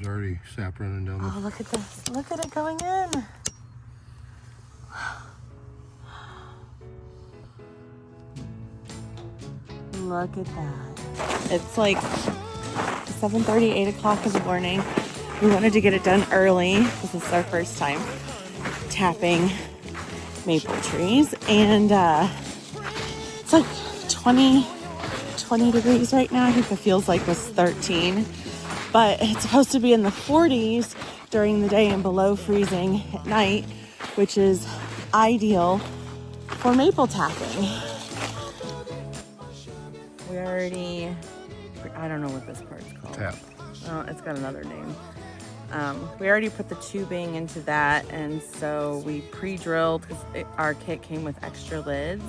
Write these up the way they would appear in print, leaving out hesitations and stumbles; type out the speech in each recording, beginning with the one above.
There's already sap running down Oh, look at this. Look at it going in. Look at that. It's like 7:30, 8 o'clock in the morning. We wanted to get it done early because this is our first time tapping maple trees. And it's like 20 degrees right now. I think it feels like it's 13. But it's supposed to be in the 40s during the day and below freezing at night, which is ideal for maple tapping. We already, I don't know what this part's called. Tap. Oh, it's got another name. We already put the tubing into that, and so we pre-drilled, because our kit came with extra lids.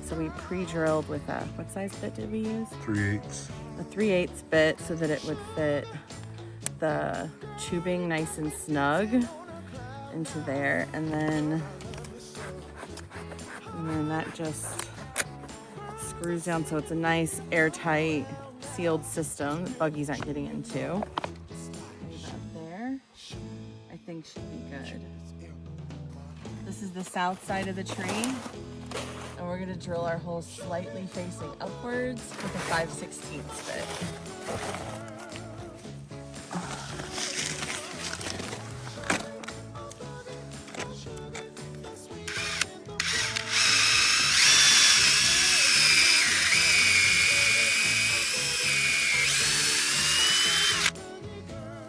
So we pre-drilled with a, what size bit did we use? 3/8. A 3/8 bit so that it would fit the tubing nice and snug into there. And then that just screws down so it's a nice airtight sealed system that buggies aren't getting into. I think should be good. This is the south side of the tree, and we're gonna drill our hole slightly facing upwards with a 5/16 bit.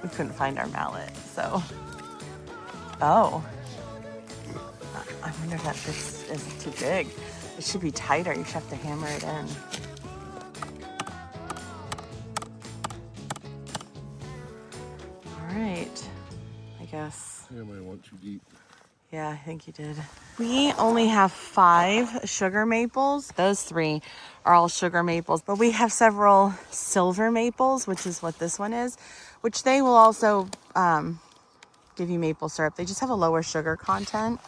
We couldn't find our mallet, so. Oh. I wonder if that just is too big. It should be tighter. You should have to hammer it in. All right. I guess. I might want too deep. Yeah, I think you did. We only have 5 sugar maples. Those 3 are all sugar maples, but we have several silver maples, which is what this one is, which they will also give you maple syrup. They just have a lower sugar content.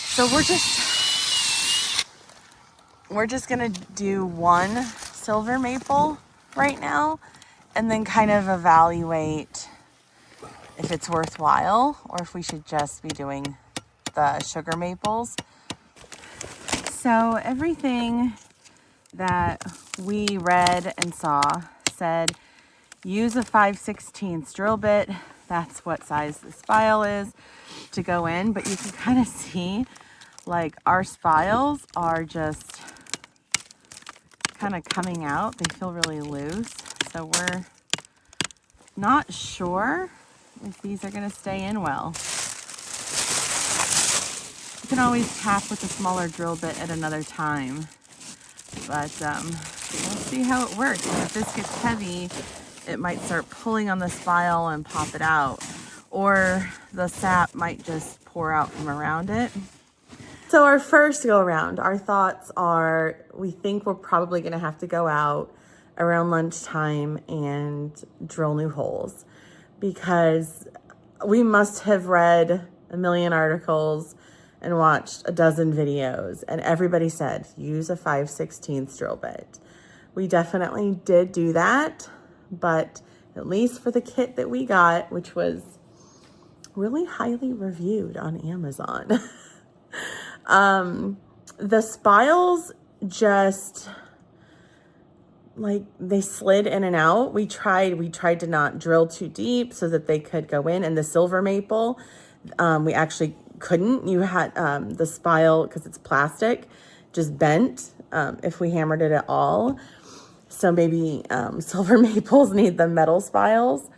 So we're just gonna do 1 silver maple right now, and then kind of evaluate if it's worthwhile or if we should just be doing the sugar maples. So everything that we read and saw said use a 5/16 drill bit. That's what size the spile is to go in, but you can kind of see like our spiles are just kind of coming out. They feel really loose. So we're not sure if these are going to stay in well. You can always tap with a smaller drill bit at another time, but we'll see how it works. And if this gets heavy, it might start pulling on the spile and pop it out, or the sap might just pour out from around it. So our first go around, our thoughts are, we think we're probably going to have to go out around lunchtime and drill new holes, because we must have read a million articles and watched a dozen videos, and everybody said use a 5/16 drill bit. We definitely did do that, but at least for the kit that we got, which was really highly reviewed on Amazon, the spiles just like they slid in and out. We tried to not drill too deep so that they could go in. And the silver maple, we actually couldn't. You had the spile, because it's plastic, just bent if we hammered it at all. So maybe silver maples need the metal spiles.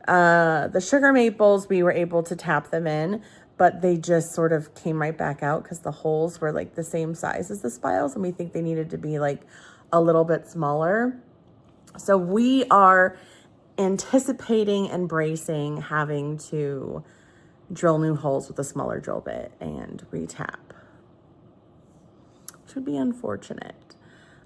The sugar maples, we were able to tap them in, but they just sort of came right back out because the holes were like the same size as the spiles, and we think they needed to be like a little bit smaller. So we are anticipating and bracing having to drill new holes with a smaller drill bit and retap, which would be unfortunate.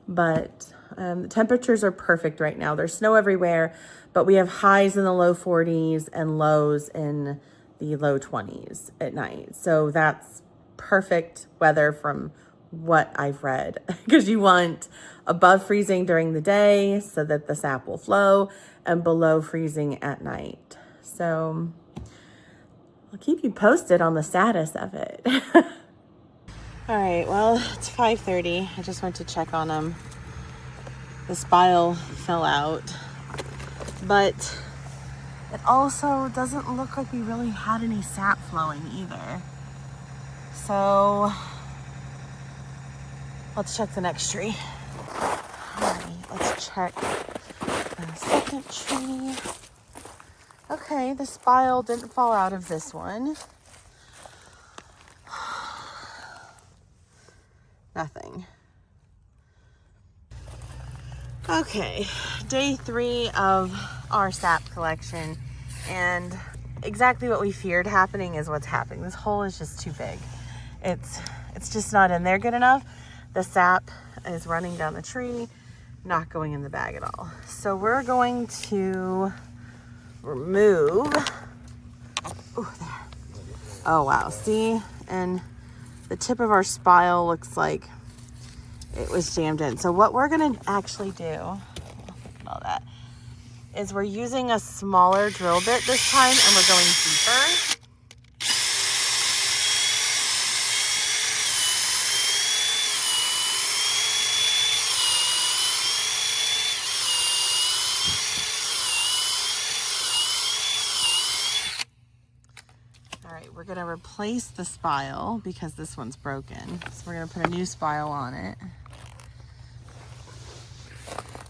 But the temperatures are perfect right now. There's snow everywhere, but we have highs in the low 40s and lows in the low 20s at night. So that's perfect weather from what I've read, because you want above freezing during the day so that the sap will flow, and below freezing at night. So I'll keep you posted on the status of it. All right, well, it's 5:30. I just went to check on them. The spile fell out, but it also doesn't look like we really had any sap flowing either. So let's check the next tree. All right, let's check the second tree. Okay, the spile didn't fall out of this one. Nothing. Okay, day 3 of our sap collection, and exactly what we feared happening is what's happening. This hole is just too big. It's just not in there good enough. The sap is running down the tree, not going in the bag at all. So we're going to remove, oh, there. Oh wow, see, and the tip of our spile looks like it was jammed in. So what we're gonna actually do, all that, is we're using a smaller drill bit this time, and we're going deeper. All right, we're gonna replace the spile because this one's broken. So we're gonna put a new spile on it.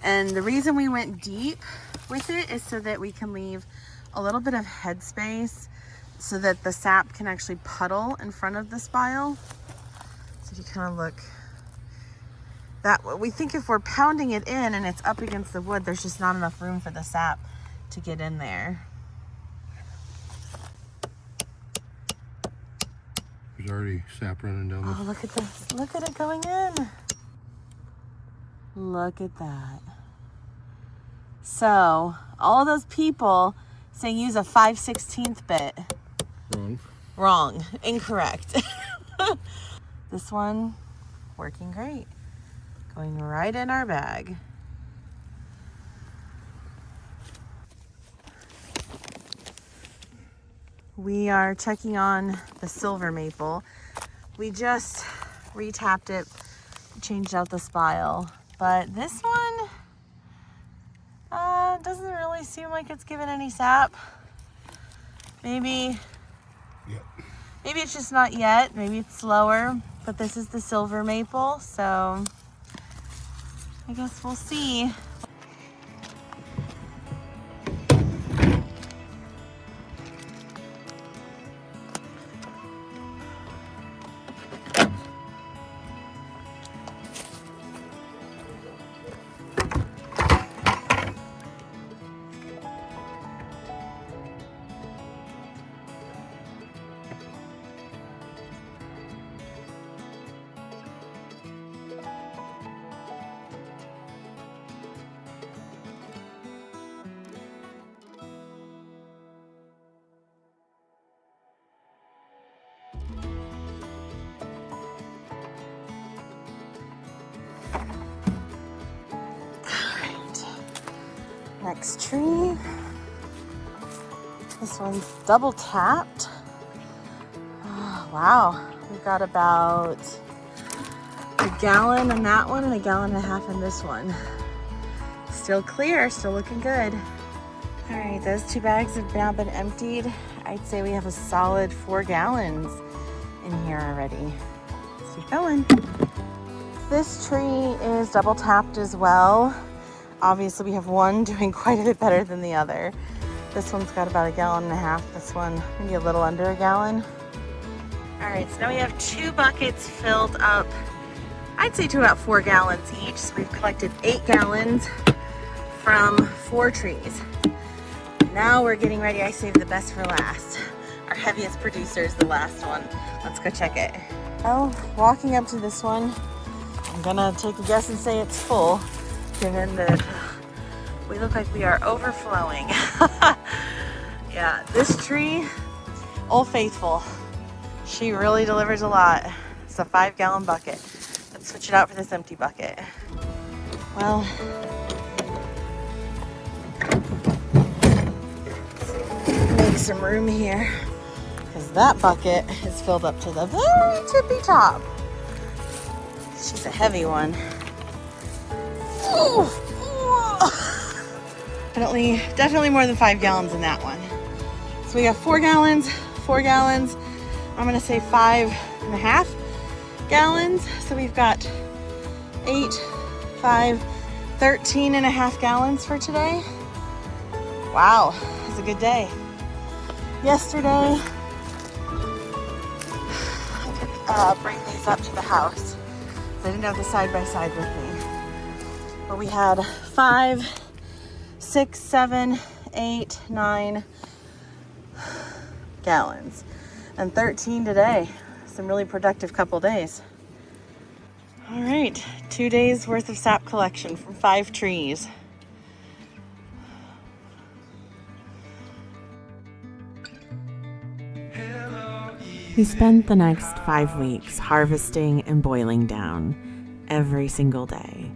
And the reason we went deep with it is so that we can leave a little bit of headspace so that the sap can actually puddle in front of the spile. So if you kind of look that way, we think if we're pounding it in and it's up against the wood, there's just not enough room for the sap to get in there. There's already sap running down Oh, look at this. Look at it going in. Look at that. So, all those people saying use a 5/16 bit. Wrong. Wrong. Incorrect. This one, working great. Going right in our bag. We are checking on the silver maple. We just retapped it, changed out the spile, but this one doesn't really seem like it's given any sap. Maybe it's just not yet. Maybe it's slower, but this is the silver maple, so I guess we'll see. Next tree. This one's double tapped. Oh, wow. We've got about a gallon in that one and a gallon and a half in this one. Still clear, still looking good. All right, those 2 bags have now been emptied. I'd say we have a solid 4 gallons in here already. Let's keep going. This tree is double tapped as well. Obviously we have one doing quite a bit better than the other. This one's got about a gallon and a half. This one maybe a little under a gallon. All right, so now we have 2 buckets filled up, I'd say to about 4 gallons each. So we've collected 8 gallons from 4 trees. Now we're getting ready. I saved the best for last. Our heaviest producer is the last one. Let's go check it. Well, walking up to this one, I'm gonna take a guess and say it's full, given that we look like we are overflowing. Yeah, this tree, Old Faithful, she really delivers a lot. It's a 5 gallon bucket. switch it out for this empty bucket. Well, make some room here because that bucket is filled up to the very tippy top. She's a heavy one. Ooh. Definitely more than 5 gallons in that one. So we got 4 gallons. I'm gonna say 5.5 gallons. So we've got 8, 5, 13.5 gallons for today. Wow, it was a good day. Yesterday, I didn't bring these up to the house. I didn't have the side-by-side with me. But we had 5, 6, 7, 8, 9 gallons. And 13 today. Some really productive couple days. All right, 2 days worth of sap collection from 5 trees. We spent the next 5 weeks harvesting and boiling down every single day.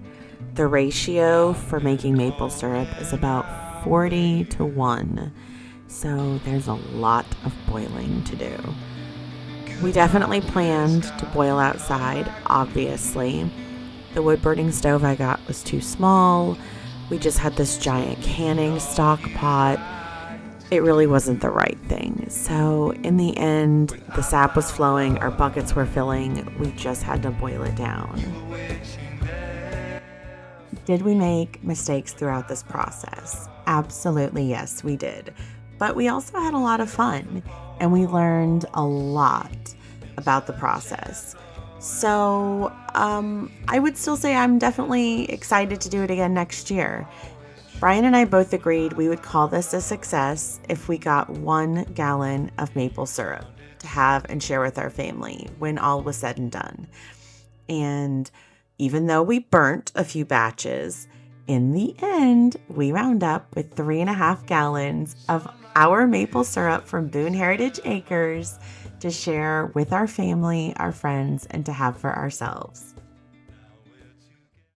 The ratio for making maple syrup is about 40 to 1, so there's a lot of boiling to do. We definitely planned to boil outside, obviously. The wood-burning stove I got was too small. We just had this giant canning stock pot. It really wasn't the right thing. So in the end, the sap was flowing, our buckets were filling. We just had to boil it down. Did we make mistakes throughout this process? Absolutely, yes, we did. But we also had a lot of fun, and we learned a lot about the process. So I would still say I'm definitely excited to do it again next year. Brian and I both agreed we would call this a success if we got 1 gallon of maple syrup to have and share with our family when all was said and done. And even though we burnt a few batches, in the end, we wound up with 3.5 gallons of our maple syrup from Boone Heritage Acres to share with our family, our friends, and to have for ourselves.